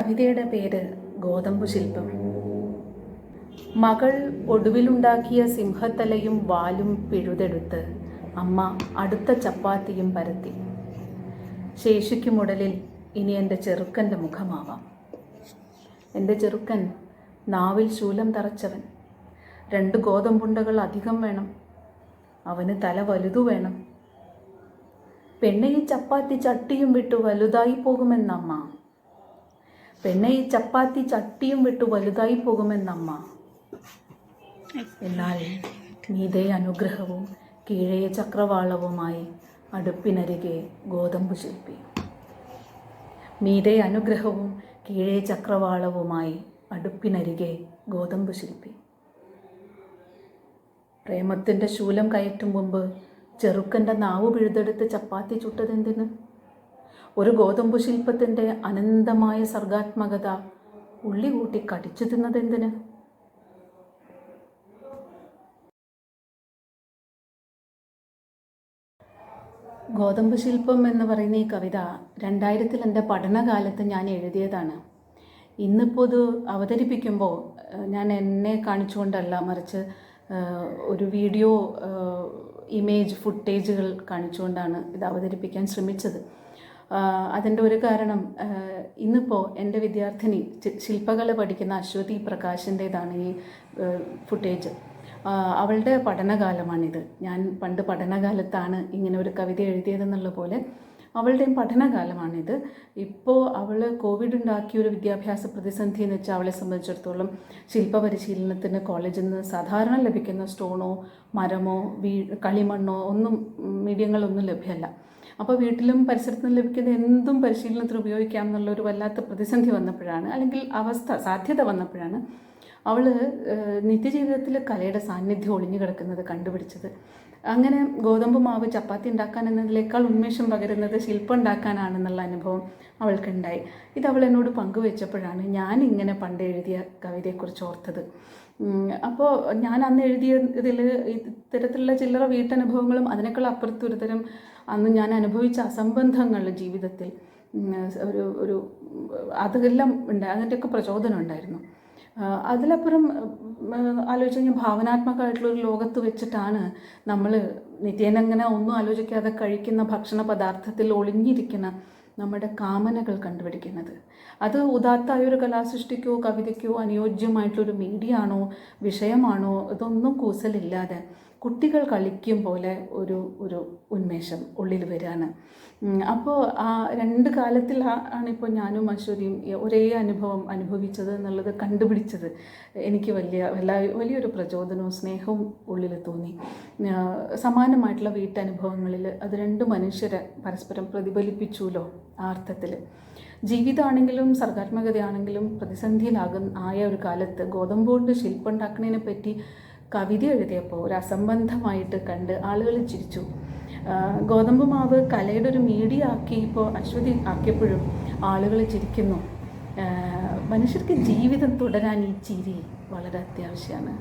കവിതയുടെ പേര് ഗോതമ്പു ശില്പം. മകൾ ഒടുവിലുണ്ടാക്കിയ സിംഹത്തലയും വാലും പിഴുതെടുത്ത് അമ്മ അടുത്ത ചപ്പാത്തിയും പരത്തി. ശേഷിക്കുമുടലിൽ ഇനി എൻ്റെ ചെറുക്കൻ്റെ മുഖമാവാം. എൻ്റെ ചെറുക്കൻ നാവിൽ ശൂലം തറച്ചവൻ. 2 ഗോതമ്പുണ്ടകൾ അധികം വേണം. അവന് തല വലുതു വേണം. പെണ്ണെ ഈ ചപ്പാത്തി ചട്ടിയും വിട്ടു വലുതായി പോകുമെന്നമ്മ. പെണ്ണെ ഈ ചപ്പാത്തി ചട്ടിയും വിട്ടു വലുതായി പോകുമെന്നമ്മ. എന്നാൽ മീതെ അനുഗ്രഹവും കീഴേ ചക്രവാളവുമായി അടുപ്പിനരികെ ഗോതമ്പു ശില്പി. മീതെ അനുഗ്രഹവും കീഴേ ചക്രവാളവുമായി അടുപ്പിനരികെ ഗോതമ്പു ശില്പി. പ്രേമത്തിൻ്റെ ശൂലം കയറ്റും മുമ്പ് ചെറുക്കൻ്റെ നാവ് പിഴുതെടുത്ത് ചപ്പാത്തി ചുട്ടതെന്തിന്? ഒരു ഗോതമ്പു ശില്പത്തിൻ്റെ അനന്തമായ സർഗാത്മകത ഉള്ളി കൂട്ടി കടിച്ചു തിന്നതെന്തിന്? ഗോതമ്പു ശില്പം എന്ന് പറയുന്ന ഈ കവിത 2000 എൻ്റെ പഠനകാലത്ത് ഞാൻ എഴുതിയതാണ്. ഇന്നിപ്പോൾ ഇത് അവതരിപ്പിക്കുമ്പോൾ ഞാൻ എന്നെ കാണിച്ചുകൊണ്ടല്ല, മറിച്ച് ഒരു വീഡിയോ ഇമേജ് ഫുട്ടേജുകൾ കാണിച്ചുകൊണ്ടാണ് ഇത് അവതരിപ്പിക്കാൻ ശ്രമിച്ചത്. അതിൻ്റെ ഒരു കാരണം, ഇന്നിപ്പോൾ എൻ്റെ വിദ്യാർത്ഥിനി ശില്പകല പഠിക്കുന്ന അശ്വതി പ്രകാശിൻ്റേതാണ് ഈ ഫുട്ടേജ്. അവളുടെ പഠനകാലമാണിത്. ഞാൻ പണ്ട് പഠനകാലത്താണ് ഇങ്ങനെ ഒരു കവിത എഴുതിയതെന്നുള്ള പോലെ അവളുടെയും പഠനകാലമാണിത്. ഇപ്പോൾ അവൾ കോവിഡ് ഉണ്ടാക്കിയൊരു വിദ്യാഭ്യാസ പ്രതിസന്ധി എന്ന് വെച്ചാൽ അവളെ സംബന്ധിച്ചിടത്തോളം ശില്പപരിശീലനത്തിന് കോളേജിൽ നിന്ന് സാധാരണ ലഭിക്കുന്ന സ്റ്റോണോ മരമോ കളിമണ്ണോ ഒന്നും മീഡിയങ്ങളൊന്നും ലഭ്യമല്ല. അപ്പോൾ വീട്ടിലും പരിസരത്തും ലഭിക്കുന്ന എന്തും പരിശീലനത്തിന് ഉപയോഗിക്കാം എന്നുള്ളൊരു വല്ലാത്ത പ്രതിസന്ധി വന്നപ്പോഴാണ്, അല്ലെങ്കിൽ സാധ്യത വന്നപ്പോഴാണ് അവൾ നിത്യജീവിതത്തിൽ കലയുടെ സാന്നിധ്യം ഒളിഞ്ഞു കിടക്കുന്നത് കണ്ടുപിടിച്ചത്. അങ്ങനെ ഗോതമ്പ് മാവ് ചപ്പാത്തി ഉണ്ടാക്കാൻ എന്നതിനേക്കാൾ ഉന്മേഷം പകരുന്നത് ശില്പം ഉണ്ടാക്കാനാണെന്നുള്ള അനുഭവം അവൾക്കുണ്ടായി. ഇത് അവൾ എന്നോട് പങ്കുവെച്ചപ്പോഴാണ് ഞാൻ ഇങ്ങനെ പണ്ട് എഴുതിയ കവിതയെക്കുറിച്ച് ഓർത്തത്. അപ്പോൾ ഞാൻ അന്ന് എഴുതിയതിൽ ഇത്തരത്തിലുള്ള ചില്ലറ വീട്ടനുഭവങ്ങളും അതിനേക്കാൾ അപ്പുറത്തൊരു തരം അന്ന് ഞാൻ അനുഭവിച്ച അസംബന്ധങ്ങൾ ജീവിതത്തിൽ ഒരു അതെല്ലാം ഉണ്ടായി. അതിൻ്റെയൊക്കെ പ്രചോദനം ഉണ്ടായിരുന്നു. അതിലപ്പുറം ആലോചിച്ച് കഴിഞ്ഞാൽ ഭാവനാത്മകമായിട്ടുള്ളൊരു ലോകത്ത് വെച്ചിട്ടാണ് നമ്മൾ നിത്യേന അങ്ങനെ ഒന്നും ആലോചിക്കാതെ കഴിക്കുന്ന ഭക്ഷണ പദാർത്ഥത്തിൽ ഒളിഞ്ഞിരിക്കുന്ന നമ്മുടെ കാമനകൾ കണ്ടുപിടിക്കുന്നത്. അത് ഉദാത്തമായൊരു കലാസൃഷ്ടിക്കോ കവിതയ്ക്കോ അനുയോജ്യമായിട്ടുള്ളൊരു മീഡിയ ആണോ വിഷയമാണോ ഇതൊന്നും കൂസലില്ലാതെ കുട്ടികൾ കളിക്കും പോലെ ഒരു ഉന്മേഷം ഉള്ളിൽ വരികയാണ്. അപ്പോൾ ആ 2 കാലത്തിൽ ആണിപ്പോൾ ഞാനും അശ്വതിയും ഒരേ അനുഭവം അനുഭവിച്ചത് എന്നുള്ളത് കണ്ടുപിടിച്ചത് എനിക്ക് വലിയൊരു പ്രചോദനവും സ്നേഹവും ഉള്ളിൽ തോന്നി. സമാനമായിട്ടുള്ള വീട്ടനുഭവങ്ങളിൽ അത് 2 മനുഷ്യരെ പരസ്പരം പ്രതിഫലിപ്പിച്ചുല്ലോ ആ അർത്ഥത്തിൽ. ജീവിതമാണെങ്കിലും സർഗാത്മകതയാണെങ്കിലും പ്രതിസന്ധിയിലായ ഒരു കാലത്ത് ഗോതമ്പ് കൊണ്ട് ശില്പം ഉണ്ടാക്കുന്നതിനെ പറ്റി കവിത എഴുതിയപ്പോൾ ഒരു അസംബന്ധമായിട്ട് കണ്ട് ആളുകൾ ചിരിച്ചു. ഗോതമ്പ് മാവ് കലയുടെ ഒരു മീഡിയ ആക്കി ഇപ്പോൾ അശ്വതി ആക്കിയപ്പോഴും ആളുകൾ ചിരിക്കുന്നു. മനുഷ്യർക്ക് ജീവിതം തുടരാൻ ഈ ചിരി വളരെ അത്യാവശ്യമാണ്.